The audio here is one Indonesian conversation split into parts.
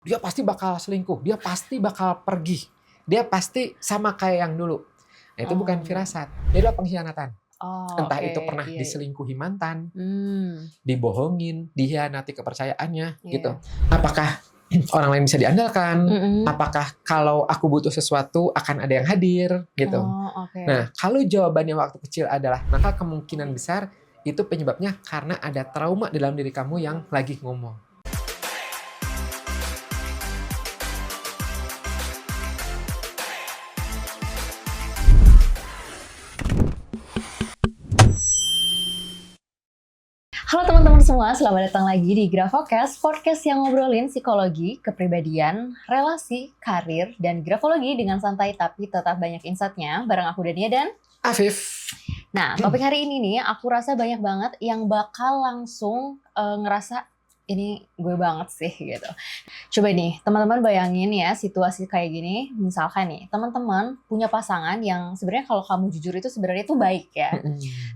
dia pasti bakal selingkuh, dia pasti bakal pergi, dia pasti sama kayak yang dulu. Nah, itu bukan Oh. firasat, itu adalah pengkhianatan. Oh, Entah oke. itu pernah Iya, iya. diselingkuhi mantan, Mmm, dibohongin, dikhianati kepercayaannya, gitu. iya. Apakah orang lain bisa diandalkan? Mhm. Apakah kalau aku butuh sesuatu akan ada yang hadir, gitu. Oh, oke. Nah, kalau jawabannya waktu kecil adalah, maka kemungkinan besar itu penyebabnya karena ada trauma dalam diri kamu yang lagi ngomong. Halo teman-teman semua, selamat datang lagi di Grafocast, podcast yang ngobrolin psikologi, kepribadian, relasi, karir, dan grafologi dengan santai tapi tetap banyak insight-nya. Bareng aku Dania dan... Afif. Nah, topik hari ini nih, aku rasa banyak banget yang bakal langsung ngerasa ini gue banget sih gitu. Coba nih, teman-teman bayangin ya situasi kayak gini. Misalkan nih, teman-teman punya pasangan yang sebenarnya kalau kamu jujur itu sebenarnya itu baik ya.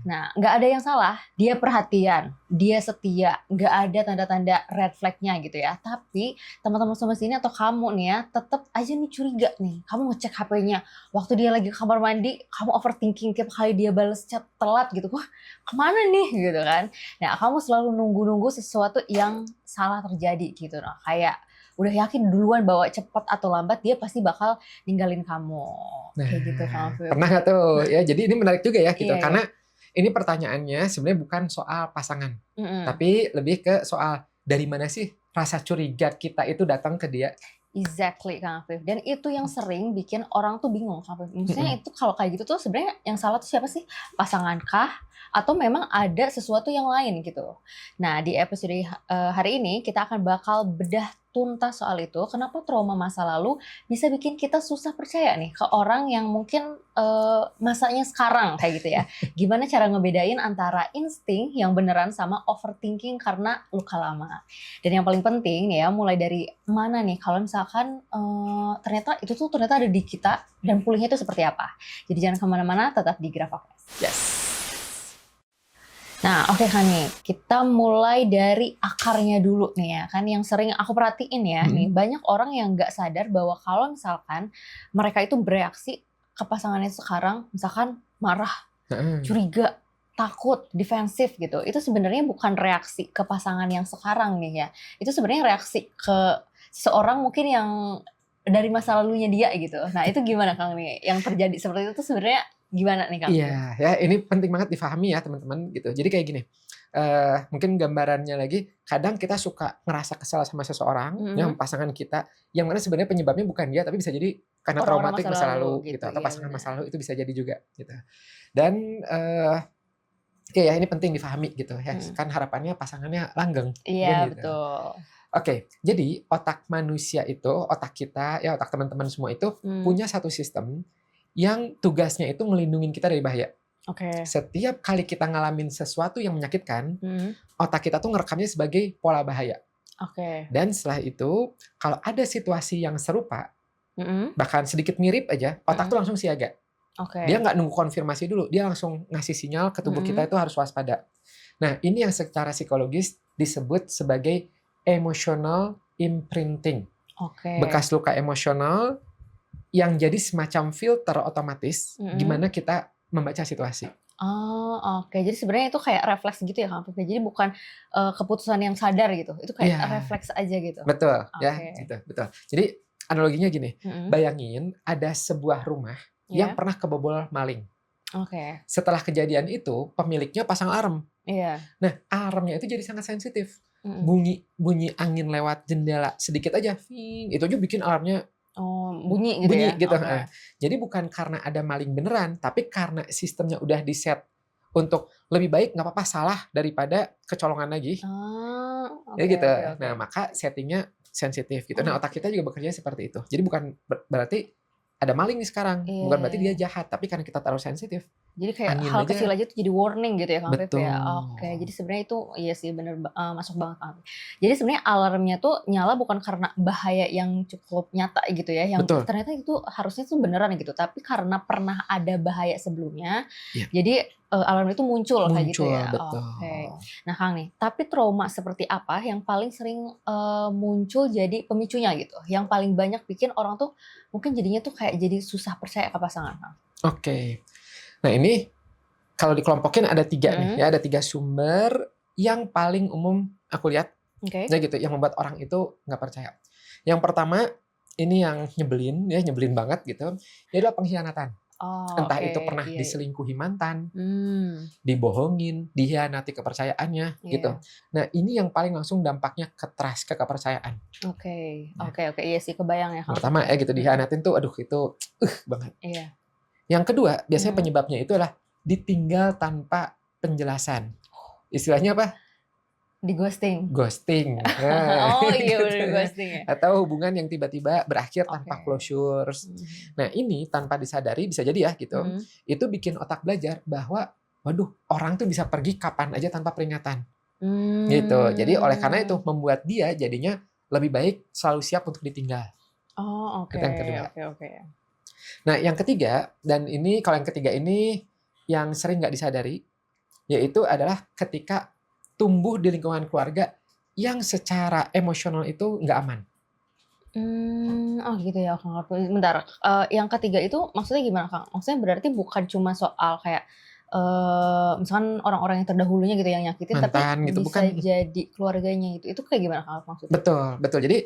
Nah, nggak ada yang salah. Dia perhatian, dia setia, nggak ada tanda-tanda red flag-nya gitu ya. Tapi teman-teman semua sini atau kamu nih ya, tetap aja nih curiga nih. Kamu ngecek HP-nya, waktu dia lagi ke kamar mandi, kamu overthinking tiap kali dia bales chat telat gitu. Wah, kemana nih gitu kan? Nah, kamu selalu nunggu-nunggu sesuatu yang salah terjadi gitu. Nah, kayak udah yakin duluan bahwa cepat atau lambat dia pasti bakal ninggalin kamu. Nah, Kayak gitu kan, Viv. pernah nggak tuh? Ya, jadi ini menarik juga ya gitu. Iya, iya. Karena ini pertanyaannya sebenarnya bukan soal pasangan, Mm-mm. tapi lebih ke soal dari mana sih rasa curiga kita itu datang ke dia. Exactly, Kang Afif. Dan itu yang sering bikin orang tuh bingung, Kang Afif. Maksudnya itu kalau kayak gitu tuh sebenarnya yang salah tuh siapa sih? Pasangan kah? Atau memang ada sesuatu yang lain gitu. Nah, di episode hari ini kita akan bakal bedah tuntas soal itu. Kenapa trauma masa lalu bisa bikin kita susah percaya nih ke orang yang mungkin masanya sekarang kayak gitu ya. Gimana cara ngebedain antara insting yang beneran sama overthinking karena luka lama. Dan yang paling penting nih ya, mulai dari mana nih kalau misalkan ternyata itu tuh ternyata ada di kita dan pulihnya itu seperti apa. Jadi jangan kemana-mana, tetap di Grafocast. Yes. Nah, oke kan nih, kita mulai dari akarnya dulu nih ya, kan yang sering aku perhatiin ya, nih banyak orang yang nggak sadar bahwa kalau misalkan mereka itu bereaksi ke pasangannya sekarang, misalkan marah, curiga, takut, defensif gitu, itu sebenarnya bukan reaksi ke pasangan yang sekarang nih ya, itu sebenarnya reaksi ke seseorang mungkin yang dari masa lalunya dia gitu. Nah itu gimana Kang nih, yang terjadi seperti itu tuh sebenarnya gimana nih Kang? Iya, ya ini penting banget difahami ya teman-teman gitu. Jadi kayak gini, mungkin gambarannya lagi, kadang kita suka ngerasa kesal sama seseorang, yang pasangan kita, yang mana sebenarnya penyebabnya bukan dia, tapi bisa jadi karena Orang-orang traumatik masa lalu gitu, atau iya pasangan benar. masa lalu itu bisa jadi juga gitu. Dan oke ya ini penting difahami gitu ya, kan harapannya pasangannya langgeng, Iya kan gitu. betul. Oke, jadi otak manusia itu, otak kita, ya otak teman-teman semua itu punya satu sistem yang tugasnya itu ngelindungin kita dari bahaya. Oke. Setiap kali kita ngalamin sesuatu yang menyakitkan, otak kita tuh ngerekamnya sebagai pola bahaya. Oke. Dan setelah itu, kalau ada situasi yang serupa, bahkan sedikit mirip aja, otak tuh langsung siaga. Oke. Dia nggak nunggu konfirmasi dulu, dia langsung ngasih sinyal ke tubuh kita itu harus waspada. Nah, ini yang secara psikologis disebut sebagai emotional imprinting. Oke. Bekas luka emosional yang jadi semacam filter otomatis gimana kita membaca situasi. Oh, oke. Jadi sebenarnya itu kayak refleks gitu ya Kang? Jadi bukan keputusan yang sadar gitu. Itu kayak refleks aja gitu. Betul, Oke. ya, gitu, betul. Jadi analoginya gini, bayangin ada sebuah rumah yang pernah kebobol maling. Oke. Setelah kejadian itu, pemiliknya pasang alarm. Iya. Nah, alarmnya itu jadi sangat sensitif. Bunyi angin lewat jendela sedikit aja, itu aja bikin alarmnya bunyi gitu ya? gitu. Okay. Jadi bukan karena ada maling beneran, tapi karena sistemnya udah di-set untuk lebih baik nggak apa-apa salah daripada kecolongan lagi. Ya gitu. Okay. Nah, maka settingnya sensitif gitu. Nah, otak kita juga bekerja seperti itu. Jadi bukan berarti ada maling nih sekarang. Bukan berarti dia jahat, tapi karena kita terlalu sensitif, Jadi kayak Angin hal aja kecil aja tuh jadi warning gitu ya Kang Afif betul. ya? Oke, jadi sebenarnya itu iya sih bener masuk banget Kang Afif. Jadi sebenarnya alarmnya tuh nyala bukan karena bahaya yang cukup nyata gitu ya, yang Betul. ternyata itu harusnya tuh beneran gitu, tapi karena pernah ada bahaya sebelumnya, Iya. jadi, alarm itu muncul kayak gitu Muncul, ya? Oke. betul. Nah Kang nih, tapi trauma seperti apa yang paling sering, muncul jadi pemicunya gitu? Yang paling banyak bikin orang tuh mungkin jadinya tuh kayak jadi susah percaya ke pasangan Kang? Oke. Nah ini kalau dikelompokin ada 3 nih Mhm, ya, ada 3 sumber yang paling umum aku lihat, oke. ya gitu, yang membuat orang itu nggak percaya. Yang pertama, ini yang nyebelin ya, nyebelin banget gitu, itu adalah pengkhianatan. Oh, Entah oke, itu pernah iya iya. diselingkuhi mantan, Mmm, dibohongin, dikhianati kepercayaannya gitu. iya. Nah ini yang paling langsung dampaknya ke trust, ke kepercayaan. Oke, Ya. oke oke, iya sih kebayang ya, Yang Kang, pertama ya. ya gitu, Mhm, dikhianatin tuh aduh itu banget. iya, Yang kedua, biasanya mhm. penyebabnya itu adalah ditinggal tanpa penjelasan. Istilahnya apa? Di-ghosting? Ghosting. Nah, Oh iya gitu bener ya. ghosting ya? Atau hubungan yang tiba-tiba berakhir tanpa Oke. closures. Mhm, Nah, ini tanpa disadari bisa jadi ya gitu. mhm. Itu bikin otak belajar bahwa waduh, orang tuh bisa pergi kapan aja tanpa peringatan. Gitu. Jadi oleh karena itu Mmm. membuat dia jadinya lebih baik selalu siap untuk ditinggal. Oh, Itu oke yang kedua. oke oke. Nah, yang ketiga, dan ini kalau yang ketiga ini yang sering nggak disadari, yaitu adalah ketika tumbuh di lingkungan keluarga yang secara emosional itu nggak aman. Oh gitu ya, Kang, bentar, yang ketiga itu maksudnya gimana, Kang? Maksudnya berarti bukan cuma soal kayak, misalkan orang-orang yang terdahulunya gitu yang nyakitin, tapi Mantan gitu, bisa bukan jadi keluarganya itu kayak gimana, Kang, maksudnya? betul betul. Jadi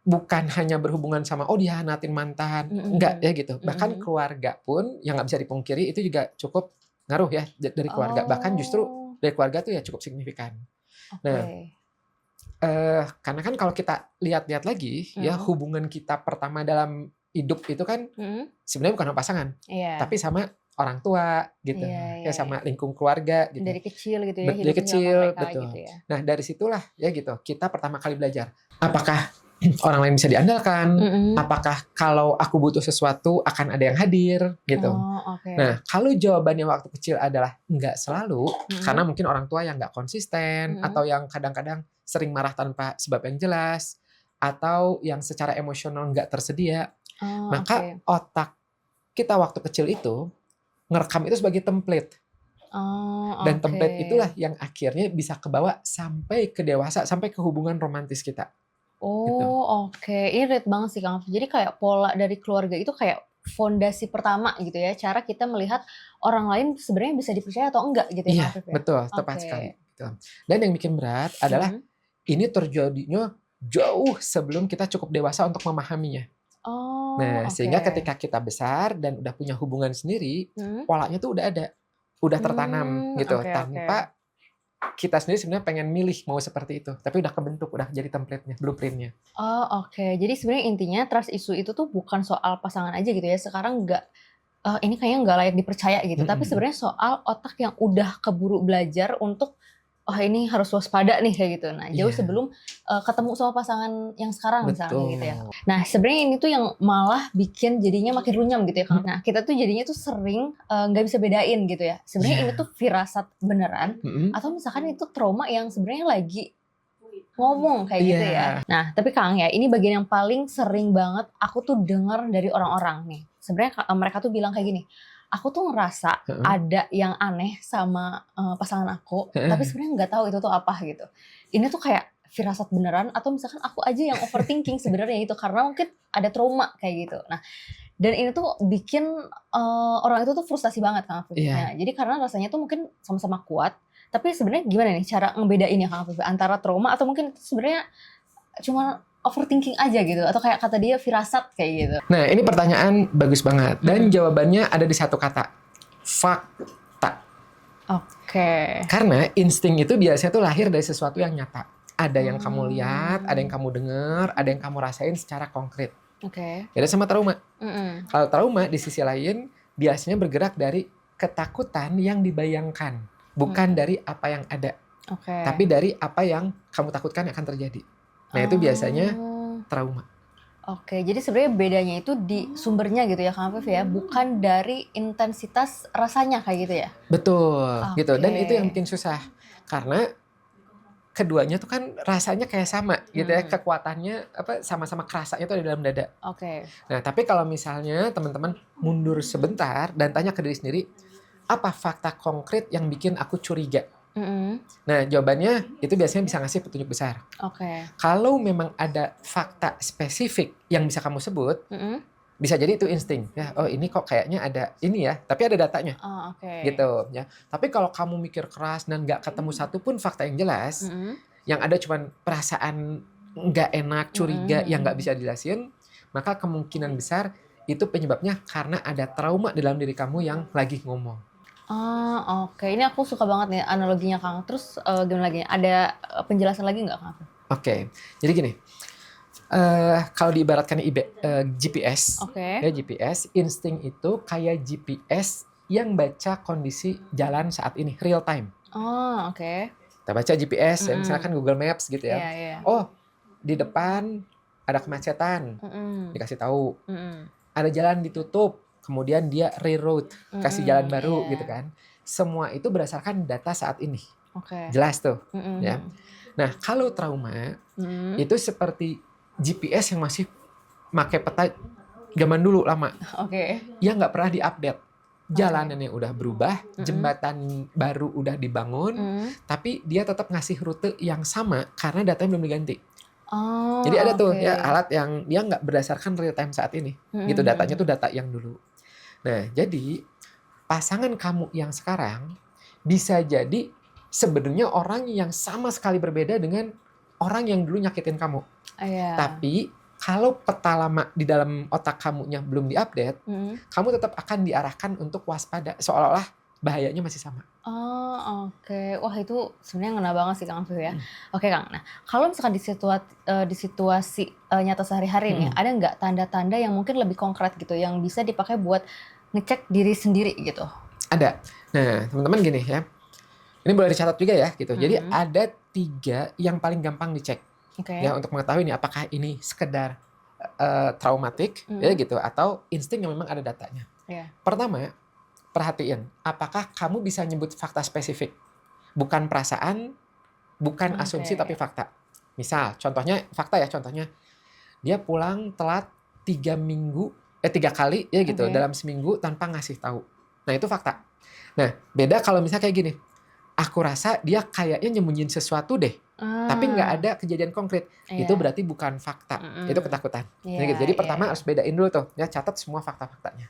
bukan hanya berhubungan sama, oh dihianatin mantan, Mhm enggak mhm. ya gitu. Mhm Bahkan mhm. keluarga pun yang nggak bisa dipungkiri itu juga cukup ngaruh ya dari keluarga. Bahkan justru Oh, dari keluarga tuh ya cukup signifikan. oke. Nah, karena kan kalau kita lihat-lihat lagi ya Mhm. hubungan kita pertama dalam hidup itu kan Mhm. sebenarnya bukan sama pasangan, Iya. tapi sama orang tua gitu, Iya ya iya iya. sama lingkung keluarga gitu. Dari kecil gitu ya, Dari hidupnya sama kecil, mereka gitu betul. ya? Nah, dari situlah ya gitu, kita pertama kali belajar, apakah orang lain bisa diandalkan? Mhm. Apakah kalau aku butuh sesuatu akan ada yang hadir? Gitu. Oh, oke. Nah, kalau jawabannya waktu kecil adalah enggak selalu, karena Mhm. mungkin orang tua yang nggak konsisten, Mhm. atau yang kadang-kadang sering marah tanpa sebab yang jelas, atau yang secara emosional nggak tersedia, Oh, maka oke. otak kita waktu kecil itu ngerekam itu sebagai template. Oh, Dan oke. template itulah yang akhirnya bisa kebawa sampai ke dewasa, sampai ke hubungan romantis kita, gitu. Oh, oke. Ini relate banget sih, Kang. Jadi kayak pola dari keluarga itu kayak fondasi pertama gitu ya, cara kita melihat orang lain sebenarnya bisa dipercaya atau enggak gitu ya, Kang Iya, Afif ya? betul, tepat sekali, Oke. gitu. Dan yang bikin berat adalah Mhm. ini terjadinya jauh sebelum kita cukup dewasa untuk memahaminya. Oh, Nah, oke. sehingga ketika kita besar dan udah punya hubungan sendiri, Mhm. polanya tuh udah ada, udah tertanam gitu, Oke oke. tanpa kita sendiri sebenarnya pengen milih mau seperti itu, tapi udah kebentuk, udah jadi template-nya, blueprint-nya. Oh, oke. Jadi sebenarnya intinya trust issue itu tuh bukan soal pasangan aja gitu ya, sekarang nggak ini kayaknya nggak layak dipercaya gitu, tapi Mhm, sebenarnya soal otak yang udah keburu belajar untuk, "Oh ini harus waspada nih," kayak gitu. Nah, jauh iya, sebelum, ketemu sama pasangan yang sekarang misalnya kayak gitu ya. betul. Nah, sebenarnya ini tuh yang malah bikin jadinya makin runyam gitu ya, Kang. Nah, kita tuh jadinya tuh sering, nggak bisa bedain gitu ya. Sebenarnya ini Iya, tuh firasat beneran mhm, atau misalkan itu trauma yang sebenarnya lagi ngomong kayak gitu ya. iya, Nah, tapi Kang ya, ini bagian yang paling sering banget aku tuh dengar dari orang-orang nih. Sebenarnya mereka tuh bilang kayak gini, "Aku tuh ngerasa heeh, ada yang aneh sama, pasangan aku, tapi heeh, sebenarnya nggak tahu itu tuh apa," gitu. Ini tuh kayak firasat beneran atau misalkan aku aja yang overthinking sebenarnya itu, karena mungkin ada trauma kayak gitu. Nah, dan ini tuh bikin, orang itu tuh frustasi banget Kang Afif. iya. Nah, jadi karena rasanya tuh mungkin sama-sama kuat, tapi sebenarnya gimana nih cara ngebedainnya Kang Afif, antara trauma atau mungkin itu sebenarnya cuma overthinking aja gitu, atau kayak kata dia firasat kayak gitu? Nah, ini pertanyaan bagus banget dan Mhm. jawabannya ada di satu kata, fakta. Oke. Karena insting itu biasanya tuh lahir dari sesuatu yang nyata. Ada yang kamu lihat, ada yang Oh, kamu dengar, ada yang kamu rasain secara konkret. oke. Beda sama trauma. Mhm. Kalau trauma di sisi lain biasanya bergerak dari ketakutan yang dibayangkan, bukan Mhm. dari apa yang ada, tapi Oke. dari apa yang kamu takutkan akan terjadi. Nah, itu biasanya Oh. trauma. Oke, jadi sebenarnya bedanya itu di sumbernya gitu ya Kang Afif ya, bukan dari intensitas rasanya kayak gitu ya? Betul, gitu. Dan itu yang Oke. bikin susah. Karena keduanya tuh kan rasanya kayak sama gitu ya, Mhm. kekuatannya sama-sama kerasanya tuh ada di dalam dada. Oke. Nah, tapi kalau misalnya teman-teman mundur sebentar dan tanya ke diri sendiri, apa fakta konkret yang bikin aku curiga? Mhm. Nah, jawabannya itu biasanya bisa ngasih petunjuk besar. Oke. Kalau memang ada fakta spesifik yang bisa kamu sebut, Mhm. bisa jadi itu insting ya. Oh, ini kok kayaknya ada ini ya, tapi ada datanya Oh, oke. gitu ya. Tapi kalau kamu mikir keras dan nggak ketemu satupun fakta yang jelas, Mhm. yang ada cuman perasaan nggak enak, Mhm curiga yang nggak mhm. bisa dijelasin, maka kemungkinan besar itu penyebabnya karena ada trauma dalam diri kamu yang lagi ngomong. Oh, oke. Ini aku suka banget nih analoginya Kang. Terus, gimana lagi? Ada, penjelasan lagi nggak Kang? Oke, jadi gini, kalau diibaratkan GPS, Oke. ya GPS, insting itu kayak GPS yang baca kondisi jalan saat ini, real time. Oh, oke. Kita baca GPS, ya Mhm. misalkan Google Maps gitu ya. Iya iya. Oh, di depan ada kemacetan, Mhm. dikasih tahu. Mhm. Ada jalan ditutup, kemudian dia reroute, kasih jalan Mhm, baru gitu iya. kan. Semua itu berdasarkan data saat ini. Oke. Jelas tuh, Mhm ya. mhm. Nah, kalau trauma Mhm. itu seperti GPS yang masih make peta zaman dulu lama, Oke. yang nggak pernah diupdate. Oke. Jalanannya udah berubah, Mhm. jembatan baru udah dibangun, Mhm. tapi dia tetap ngasih rute yang sama karena datanya belum diganti. Jadi ada Oh, tuh oke. ya alat yang dia nggak berdasarkan real time saat ini, Mhm gitu. mhm Datanya tuh mhm. data yang dulu. Nah, jadi pasangan kamu yang sekarang bisa jadi sebenarnya orang yang sama sekali berbeda dengan orang yang dulu nyakitin kamu. Iya. Tapi kalau peta lama di dalam otak kamunya belum diupdate, Mhm. kamu tetap akan diarahkan untuk waspada, seolah-olah bahayanya masih sama. Oh, oke. Wah, itu sebenarnya ngena banget sih Kang Afif ya. Oke Kang, nah kalau misalkan di situasi, nyata sehari-hari nih, Mhm, ada nggak tanda-tanda yang mungkin lebih konkret gitu, yang bisa dipakai buat ngecek diri sendiri gitu? ada. Nah, teman-teman gini ya, ini boleh dicatat juga ya gitu. Jadi Mhm. ada 3 yang paling gampang dicek ya Oke. untuk mengetahui nih apakah ini sekedar, traumatik ya Mhm. gitu atau insting yang memang ada datanya. Iya. Pertama, perhatiin apakah kamu bisa nyebut fakta spesifik, bukan perasaan, bukan asumsi tapi Oke. fakta. Misal, contohnya fakta ya, contohnya dia pulang telat 3 kali ya gitu Oke. dalam seminggu tanpa ngasih tahu. Nah, itu fakta. Nah, beda kalau misalnya kayak gini, aku rasa dia kayaknya nyembunyiin sesuatu deh, tapi nggak Ah, ada kejadian konkret. Itu iya. berarti bukan fakta, itu Mhm. ketakutan. Ya Iya gitu. Jadi iya pertama iya. harus bedain dulu tuh, ya catat semua fakta-faktanya.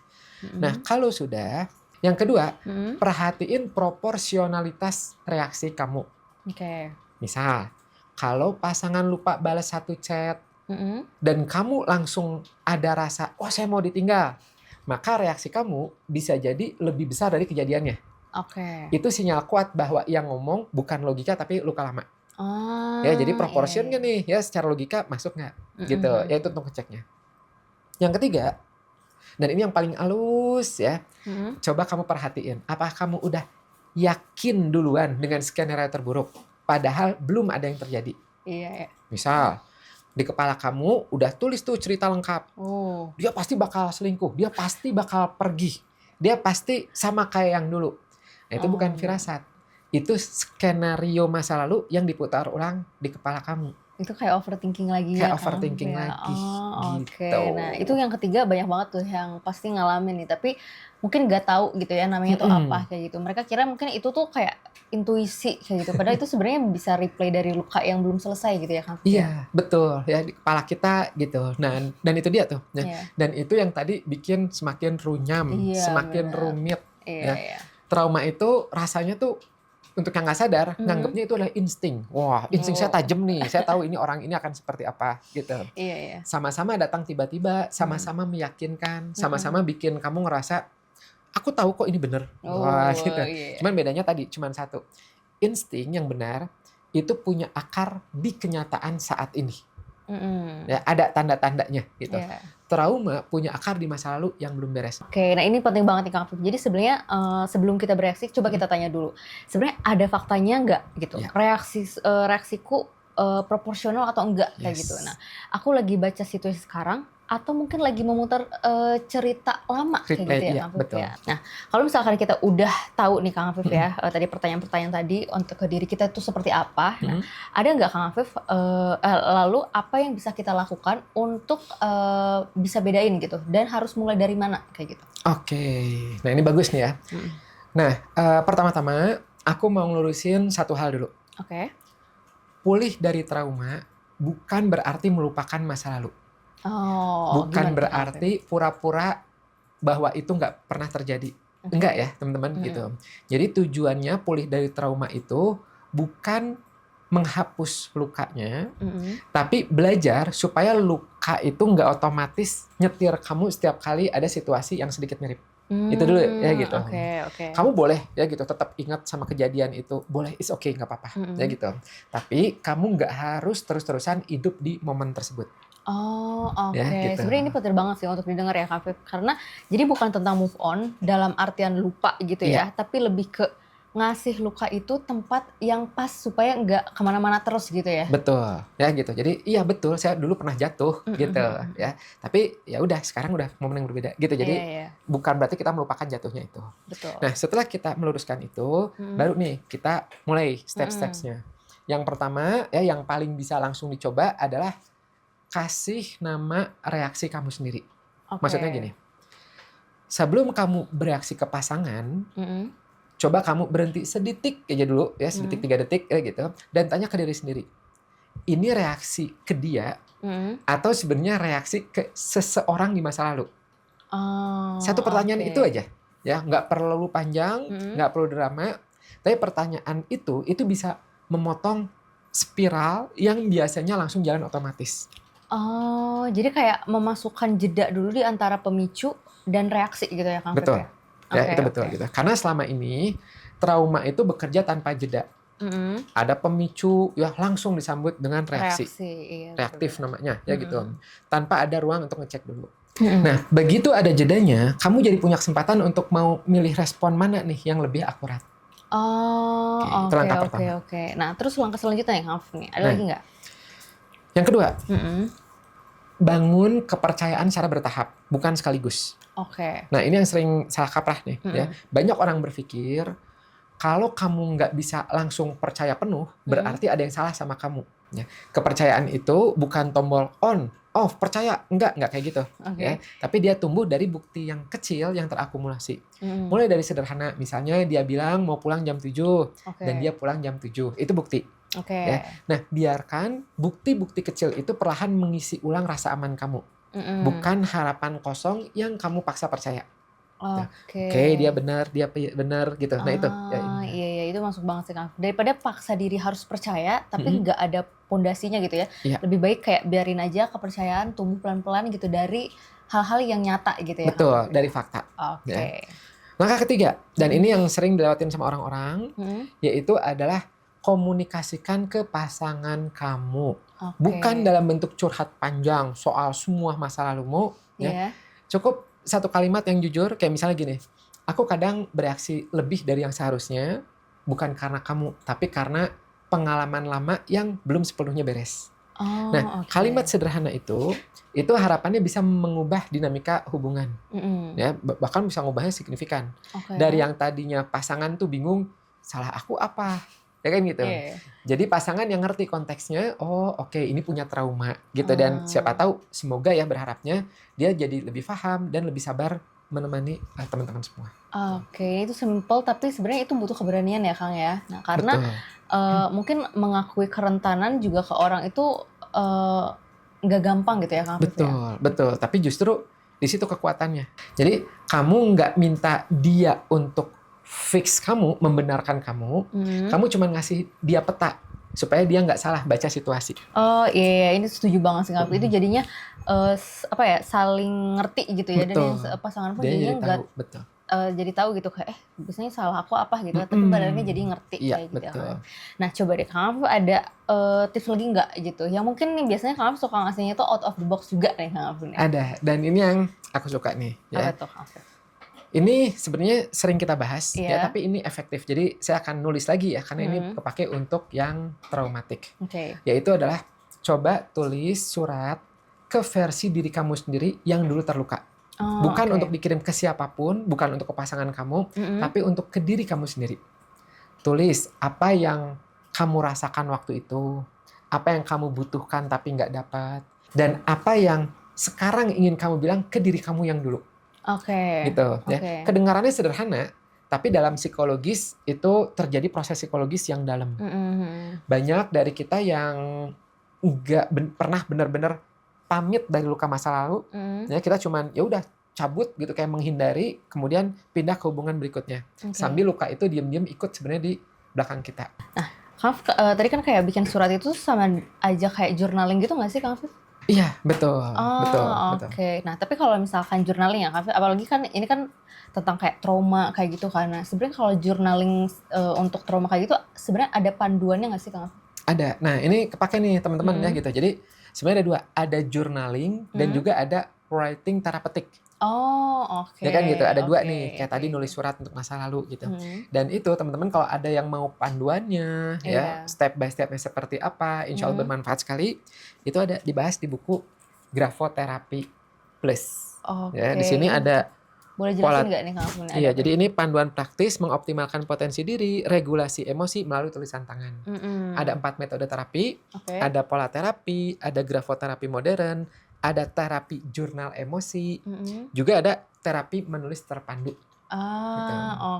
Nah, Mhm. kalau sudah, yang kedua, Mhm. perhatiin proporsionalitas reaksi kamu. Oke. Misal, kalau pasangan lupa balas satu chat Mhm. dan kamu langsung ada rasa, "Wah, saya mau ditinggal." Maka reaksi kamu bisa jadi lebih besar dari kejadiannya. Oke. Itu sinyal kuat bahwa yang ngomong bukan logika tapi luka lama. Ya, jadi Oh, iya proportion nggak iya. nih, ya secara logika masuk nggak? Mhm Gitu, ya mhm. itu untuk ngeceknya. Yang ketiga, dan ini yang paling halus ya, Mhm. coba kamu perhatiin, apakah kamu udah yakin duluan dengan skenario terburuk, padahal belum ada yang terjadi. Iya iya. Misal, di kepala kamu udah tulis tuh cerita lengkap. Oh. Dia pasti bakal selingkuh, dia pasti bakal pergi, dia pasti sama kayak yang dulu. Nah, itu bukan Oh. firasat. Itu skenario masa lalu yang diputar ulang di kepala kamu. Itu kayak overthinking lagi ya Kayak Kang, overthinking ya? lagi, Oh, oke. gitu. Nah, itu yang ketiga banyak banget tuh yang pasti ngalamin nih, tapi mungkin nggak tahu gitu ya namanya tuh Mhm. apa, kayak gitu. Mereka kira mungkin itu tuh kayak intuisi kayak gitu, padahal itu sebenarnya bisa replay dari luka yang belum selesai gitu ya Kang, ya? Iya, betul ya di kepala kita gitu. Nah, dan itu dia tuh, ya. Iya. Dan itu yang tadi bikin semakin runyam, Iya, semakin bener. rumit, Iya ya. iya. Trauma itu rasanya tuh untuk yang nggak sadar, Mhm. nganggapnya itu adalah insting. Wah, insting saya Oh. tajam nih, saya tahu ini orang ini akan seperti apa, gitu. Iya iya. Sama-sama datang tiba-tiba, Mhm. sama-sama meyakinkan, Mhm. sama-sama bikin kamu ngerasa, "Aku tahu kok ini bener." Wah, Oh, gitu. iya iya. Cuman bedanya tadi, cuman satu, insting yang benar itu punya akar di kenyataan saat ini. Mhm. Ya, ada tanda-tandanya gitu. Iya. Trauma punya akar di masa lalu yang belum beres. Oke, nah ini penting banget nih Kang Afif. Jadi sebenarnya, sebelum kita bereaksi coba Mhm, kita tanya dulu, sebenarnya ada faktanya nggak gitu, iya. reaksiku, proporsional atau enggak kayak gitu. Nah, aku lagi baca situasi sekarang atau mungkin lagi memutar cerita lama kayak gitu ya, Kang Afif ya. Nah, kalau misalkan kita udah tahu nih Kang Afif ya, tadi pertanyaan-pertanyaan tadi untuk ke diri kita itu seperti apa. Nah, ada nggak Kang Afif lalu apa yang bisa kita lakukan untuk bisa bedain gitu dan harus mulai dari mana kayak gitu? Oke, nah ini bagus nih ya. Nah, pertama-tama aku mau ngelurusin satu hal dulu. Oke. Pulih dari trauma bukan berarti melupakan masa lalu. Bukan berarti pura-pura bahwa itu nggak pernah terjadi. Enggak ya teman-teman gitu. Jadi tujuannya pulih dari trauma itu bukan menghapus lukanya, tapi belajar supaya luka itu nggak otomatis nyetir kamu setiap kali ada situasi yang sedikit mirip. Itu dulu ya gitu. Kamu boleh ya gitu tetap ingat sama kejadian itu, boleh, it's okay, nggak apa-apa ya gitu. Tapi kamu nggak harus terus-terusan hidup di momen tersebut. Oke. Ya, gitu. Sebenarnya ini penting banget sih untuk didengar ya Kak Afif, karena jadi bukan tentang move on dalam artian lupa gitu ya, tapi lebih ke ngasih luka itu tempat yang pas supaya nggak kemana-mana terus gitu ya. Betul ya gitu. Jadi iya betul, saya dulu pernah jatuh gitu ya. Tapi ya udah sekarang udah momen yang berbeda gitu. Jadi bukan berarti kita melupakan jatuhnya itu. Betul. Nah setelah kita meluruskan itu, baru nih kita mulai step-stepsnya. Yang pertama ya yang paling bisa langsung dicoba adalah kasih nama reaksi kamu sendiri. Maksudnya gini, sebelum kamu bereaksi ke pasangan, coba kamu berhenti sedetik aja dulu ya, sedetik 3 detik ya gitu, dan tanya ke diri sendiri, ini reaksi ke dia atau sebenarnya reaksi ke seseorang di masa lalu? Satu pertanyaan itu aja ya, nggak perlu panjang, nggak perlu drama, tapi pertanyaan itu bisa memotong spiral yang biasanya langsung jalan otomatis. Jadi kayak memasukkan jeda dulu di antara pemicu dan reaksi gitu ya Kang Afif? Betul. Ya, itu betul gitu. Karena selama ini trauma itu bekerja tanpa jeda. Ada pemicu ya langsung disambut dengan reaksi. Reaktif namanya ya gitu. Tanpa ada ruang untuk ngecek dulu. Nah, begitu ada jedanya, kamu jadi punya kesempatan untuk mau milih respon mana nih yang lebih akurat. Oke. Nah, terus langkah selanjutnya ya Kang Afif nih, ada lagi nggak? Yang kedua, bangun kepercayaan secara bertahap, bukan sekaligus. Nah ini yang sering salah kaprah nih. Ya. Banyak orang berpikir kalau kamu nggak bisa langsung percaya penuh, berarti ada yang salah sama kamu. Ya. Kepercayaan itu bukan tombol on, off, percaya, enggak kayak gitu. Ya. Tapi dia tumbuh dari bukti yang kecil yang terakumulasi. Mulai dari sederhana, misalnya dia bilang mau pulang jam 7 dan dia pulang jam 7, itu bukti. Ya. Nah, biarkan bukti-bukti kecil itu perlahan mengisi ulang rasa aman kamu. Bukan harapan kosong yang kamu paksa percaya. Dia benar gitu. Nah itu. Iya, itu masuk banget sih Kang. Daripada paksa diri harus percaya, tapi nggak ada pondasinya gitu ya. Lebih baik kayak biarin aja kepercayaan tumbuh pelan-pelan gitu dari hal-hal yang nyata gitu ya. Betul, dari fakta. Ya. Langkah ketiga, dan ini yang sering dilewatin sama orang-orang, yaitu adalah komunikasikan ke pasangan kamu. Bukan dalam bentuk curhat panjang soal semua masa lalumu. Ya. Cukup satu kalimat yang jujur, kayak misalnya gini, aku kadang bereaksi lebih dari yang seharusnya, bukan karena kamu, tapi karena pengalaman lama yang belum sepenuhnya beres. Kalimat sederhana itu harapannya bisa mengubah dinamika hubungan. Ya, bahkan bisa mengubahnya signifikan. Dari yang tadinya pasangan tuh bingung, salah aku apa? Ya kan gitu. Jadi pasangan yang ngerti konteksnya, ini punya trauma gitu, dan siapa tahu semoga ya berharapnya dia jadi lebih paham dan lebih sabar menemani teman-teman semua. Itu simple tapi sebenarnya itu butuh keberanian ya Kang ya. Nah, karena mungkin mengakui kerentanan juga ke orang itu nggak gampang gitu ya Kang. Betul. Tapi justru di situ kekuatannya. Jadi kamu nggak minta dia untuk fix kamu, membenarkan kamu, kamu cuma ngasih dia peta supaya dia nggak salah baca situasi. Iya, ini setuju banget sih Kang. Itu jadinya saling ngerti gitu ya. Dan yang pasangan pun jadinya nggak jadi tahu gitu kayak biasanya salah aku apa gitu, tapi badannya jadi ngerti kayak gitu. Nah coba deh Kang, ada tips lagi nggak gitu? Yang mungkin nih biasanya Kang suka ngasihnya tuh out of the box juga nih Kang. Ada, dan ini yang aku suka nih. Ya. Apa tuh Kang? Ini sebenarnya sering kita bahas ya, Iya. tapi ini efektif. Jadi saya akan nulis lagi ya, karena ini kepake untuk yang traumatik. Oke. Yaitu adalah coba tulis surat ke versi diri kamu sendiri yang dulu terluka. Bukan untuk dikirim ke siapapun, bukan untuk ke pasangan kamu, tapi untuk ke diri kamu sendiri. Tulis apa yang kamu rasakan waktu itu, apa yang kamu butuhkan tapi nggak dapat, dan apa yang sekarang ingin kamu bilang ke diri kamu yang dulu. Gitu ya. Kedengarannya sederhana, tapi dalam psikologis itu terjadi proses psikologis yang dalam. Banyak dari kita yang nggak pernah benar-benar pamit dari luka masa lalu, ya kita cuman ya udah cabut gitu, kayak menghindari, kemudian pindah ke hubungan berikutnya. Sambil luka itu diam-diam ikut sebenarnya di belakang kita. Nah, Kang Afif, tadi kan kayak bikin surat itu sama aja kayak journaling gitu nggak sih, Kang Afif? Iya, betul. Oke. Nah, tapi kalau misalkan journaling ya, Kang Afif, apalagi kan ini kan tentang kayak trauma kayak gitu kan. Nah, sebenarnya kalau journaling untuk trauma kayak gitu, sebenarnya ada panduannya nggak sih, Kang Afif? Ada. Nah, ini kepake nih teman-teman ya gitu. Jadi sebenarnya ada 2, ada journaling dan juga ada writing terapetik. Ya kan gitu, ada 2 nih, kayak tadi nulis surat untuk masa lalu gitu. Dan itu teman-teman kalau ada yang mau panduannya ya, step by stepnya seperti apa, insya Allah bermanfaat sekali. Itu ada dibahas di buku Grafoterapi Plus. Ya, di sini ada boleh jelasin nggak nih, Kang Afif? Iya, jadi ini panduan praktis mengoptimalkan potensi diri, regulasi emosi melalui tulisan tangan. Ada 4 metode terapi, ada pola terapi, ada grafoterapi modern, ada terapi jurnal emosi, juga ada terapi menulis terpandu.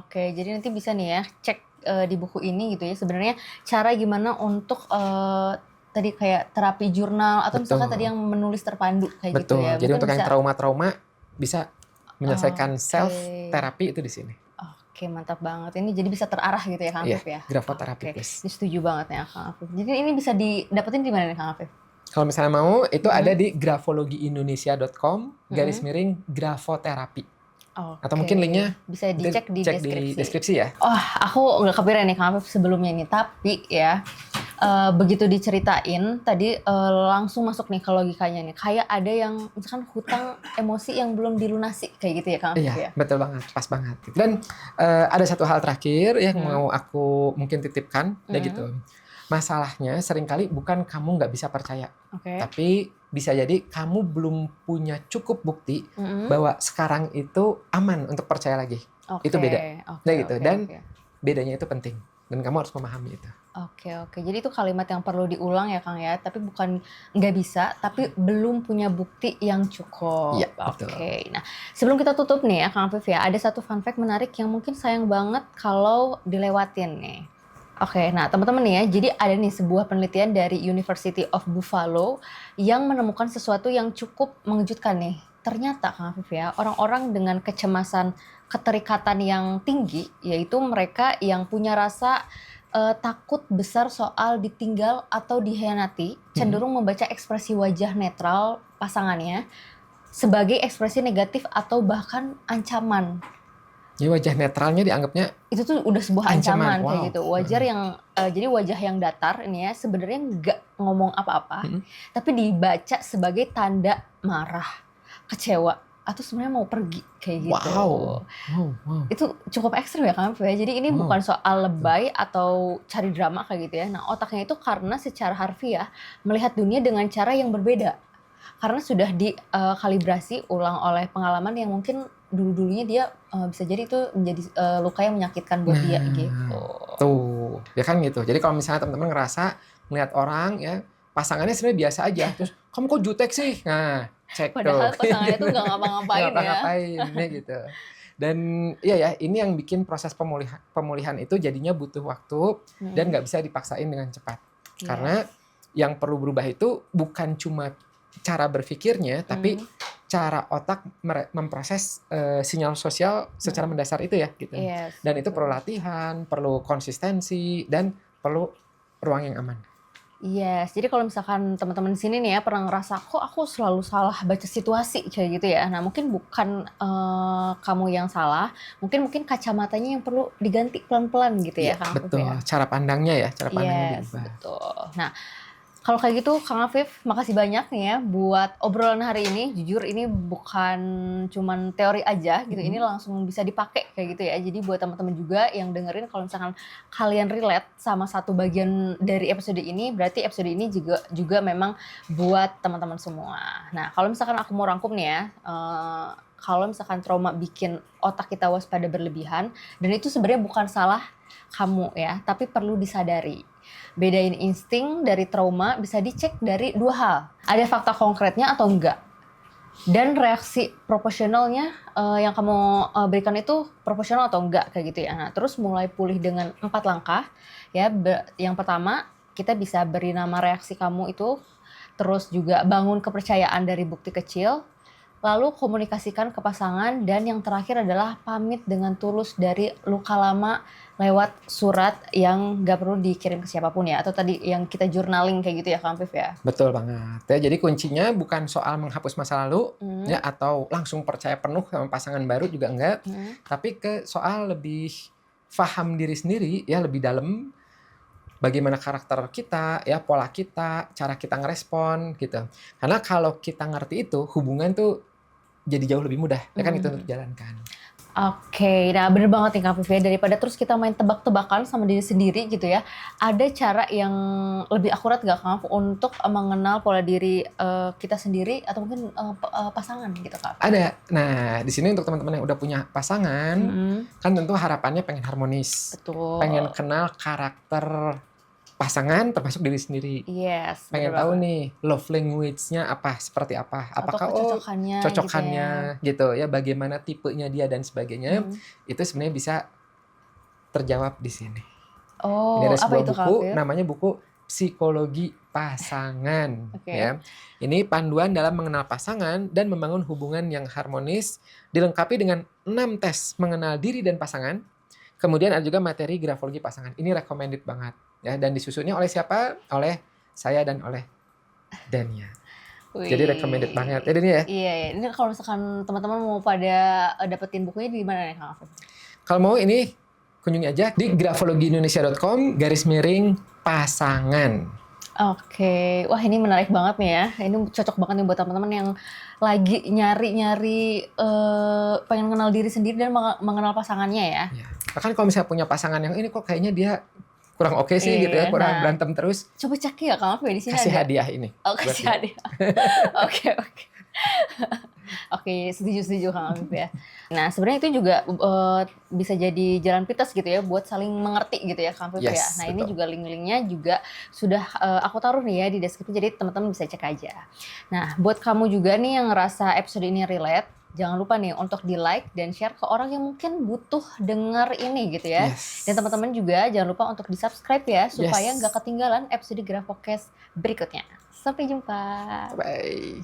Jadi nanti bisa nih ya cek di buku ini gitu ya, sebenarnya cara gimana untuk tadi kayak terapi jurnal atau misalkan tadi yang menulis terpandu kayak gitu ya. Jadi untuk yang trauma-trauma bisa menyelesaikan self terapi itu di sini. Oke, mantap banget. Ini jadi bisa terarah gitu ya, Kang Afif ya. Grafoterapi Plus. Ini setuju banget ya, Kang Afif. Jadi ini bisa didapetin di mana nih, Kang Afif? Kalau misalnya mau, itu ada di grafologiindonesia.com /grafoterapi. Atau mungkin linknya bisa dicek di deskripsi ya. Aku nggak kepikiran nih, Kang Afif, sebelumnya nih. Tapi ya, begitu diceritain tadi langsung masuk nih ke logikanya nih. Kayak ada yang misalkan hutang emosi yang belum dilunasi kayak gitu ya, Kang Afif ya. Iya, betul banget, pas banget. Dan ada satu hal terakhir yang mau aku mungkin titipkan, ya gitu. Masalahnya seringkali bukan kamu nggak bisa percaya, tapi bisa jadi kamu belum punya cukup bukti bahwa sekarang itu aman untuk percaya lagi. Itu beda, gitu. Dan bedanya itu penting, dan kamu harus memahami itu. Jadi itu kalimat yang perlu diulang ya, Kang ya. Tapi bukan nggak bisa, tapi belum punya bukti yang cukup. Iya, betul. Nah, sebelum kita tutup nih ya, Kang Afif ya, ada satu fun fact menarik yang mungkin sayang banget kalau dilewatin nih. Nah teman-teman nih ya, jadi ada nih sebuah penelitian dari University of Buffalo yang menemukan sesuatu yang cukup mengejutkan nih. Ternyata, Kang Afif ya, orang-orang dengan kecemasan keterikatan yang tinggi, yaitu mereka yang punya rasa takut besar soal ditinggal atau dikhianati, cenderung membaca ekspresi wajah netral pasangannya sebagai ekspresi negatif atau bahkan ancaman. Jadi wajah netralnya dianggapnya itu tuh udah sebuah ancaman kayak gitu. Jadi wajah yang datar ini ya sebenarnya nggak ngomong apa-apa, tapi dibaca sebagai tanda marah, kecewa, atau sebenarnya mau pergi kayak gitu. Itu cukup ekstrim ya, Kang. Jadi ini bukan soal lebay atau cari drama kayak gitu ya. Nah, otaknya itu karena secara harfiah melihat dunia dengan cara yang berbeda. Karena sudah dikalibrasi ulang oleh pengalaman yang mungkin dulu-dulunya dia bisa jadi itu menjadi luka yang menyakitkan buat dia gitu. Tuh, ya kan gitu. Jadi kalau misalnya teman-teman ngerasa melihat orang ya pasangannya sebenarnya biasa aja, terus kamu kok jutek sih? Nah, cek padahal pasangannya tuh nggak ngapa-ngapain ya gitu. Dan iya ya, ini yang bikin proses pemulihan itu jadinya butuh waktu dan nggak bisa dipaksain dengan cepat. Karena yang perlu berubah itu bukan cuma cara berpikirnya, tapi cara otak memproses sinyal sosial secara mendasar itu ya gitu. Dan itu perlu latihan, perlu konsistensi, dan perlu ruang yang aman. Jadi kalau misalkan teman-teman di sini nih ya pernah ngerasa kok aku selalu salah baca situasi kayak gitu ya. Nah, mungkin bukan kamu yang salah, mungkin kacamatanya yang perlu diganti pelan-pelan gitu ya, Kang. Betul, cara pandangnya ya, cara pandangnya diubah. Betul. Nah, Kalau kayak gitu, Kang Afif, makasih banyak nih ya buat obrolan hari ini. Jujur ini bukan cuman teori aja gitu, ini langsung bisa dipakai kayak gitu ya. Jadi buat teman-teman juga yang dengerin, kalau misalkan kalian relate sama satu bagian dari episode ini, berarti episode ini juga memang buat teman-teman semua. Nah, kalau misalkan aku mau rangkum nih ya, kalau misalkan trauma bikin otak kita waspada berlebihan, dan itu sebenarnya bukan salah kamu ya, tapi perlu disadari. Bedain insting dari trauma bisa dicek dari 2 hal. Ada fakta konkretnya atau enggak. Dan reaksi proporsionalnya yang kamu berikan itu proporsional atau enggak kayak gitu ya. Nah, terus mulai pulih dengan 4 langkah ya. Yang pertama, kita bisa beri nama reaksi kamu itu, terus juga bangun kepercayaan dari bukti kecil, lalu komunikasikan ke pasangan, dan yang terakhir adalah pamit dengan tulus dari luka lama lewat surat yang gak perlu dikirim ke siapapun ya, atau tadi yang kita journaling kayak gitu ya Kang Afif ya. Betul banget ya, jadi kuncinya bukan soal menghapus masa lalu ya, atau langsung percaya penuh sama pasangan baru juga enggak, tapi ke soal lebih paham diri sendiri ya, lebih dalam bagaimana karakter kita ya, pola kita, cara kita ngerespon gitu. Karena kalau kita ngerti itu, hubungan tuh jadi jauh lebih mudah ya kan, itu untuk dijalankan. Oke, nah bener banget nih Kak Afif ya, daripada terus kita main tebak-tebakan sama diri sendiri gitu ya, ada cara yang lebih akurat gak Kak Afif untuk mengenal pola diri kita sendiri atau mungkin pasangan gitu Kak? Ada. Nah, di sini untuk teman-teman yang udah punya pasangan, kan tentu harapannya pengen harmonis. Betul. Pengen kenal karakter pasangan termasuk diri sendiri. Yes. Pengen tahu nih love language-nya apa, seperti apa. Apakah cocokannya gitu ya, bagaimana tipenya dia dan sebagainya. Itu sebenarnya bisa terjawab di sini. Oh, ini ada sebuah apa itu, buku, namanya buku Psikologi Pasangan. Ya. Ini panduan dalam mengenal pasangan dan membangun hubungan yang harmonis, dilengkapi dengan 6 tes mengenal diri dan pasangan. Kemudian ada juga materi grafologi pasangan. Ini recommended banget ya, dan disusunnya oleh siapa? Oleh saya dan oleh Dania. Jadi recommended banget. Ya, Dania ya? Iya, ini kalau misalkan teman-teman mau pada dapetin bukunya di mana nih Kang Afif? Kalau mau ini kunjungi aja di grafologiindonesia.com/pasangan. Oke, wah ini menarik banget nih ya. Ini cocok banget nih buat teman-teman yang lagi nyari-nyari pengen kenal diri sendiri dan mengenal pasangannya ya. Bahkan kalau misalnya punya pasangan yang ini kok kayaknya dia kurang oke sih gitu ya, kurang berantem terus. Coba cek ya Kang Afif, di sini kasih ada hadiah ini. Oh, kasih hadiah. Oke. Oke, setuju Kang Afif ya. Nah, sebenarnya itu juga bisa jadi jalan pintas gitu ya buat saling mengerti gitu ya Kang Afif ya. Nah, betul. Ini juga link-linknya juga sudah aku taruh nih ya di deskripsi, jadi teman-teman bisa cek aja. Nah, buat kamu juga nih yang ngerasa episode ini relate, jangan lupa nih untuk di-like dan share ke orang yang mungkin butuh dengar ini gitu ya. Dan teman-teman juga jangan lupa untuk di-subscribe ya, supaya nggak ketinggalan episode Grafocast berikutnya. Sampai jumpa. Bye.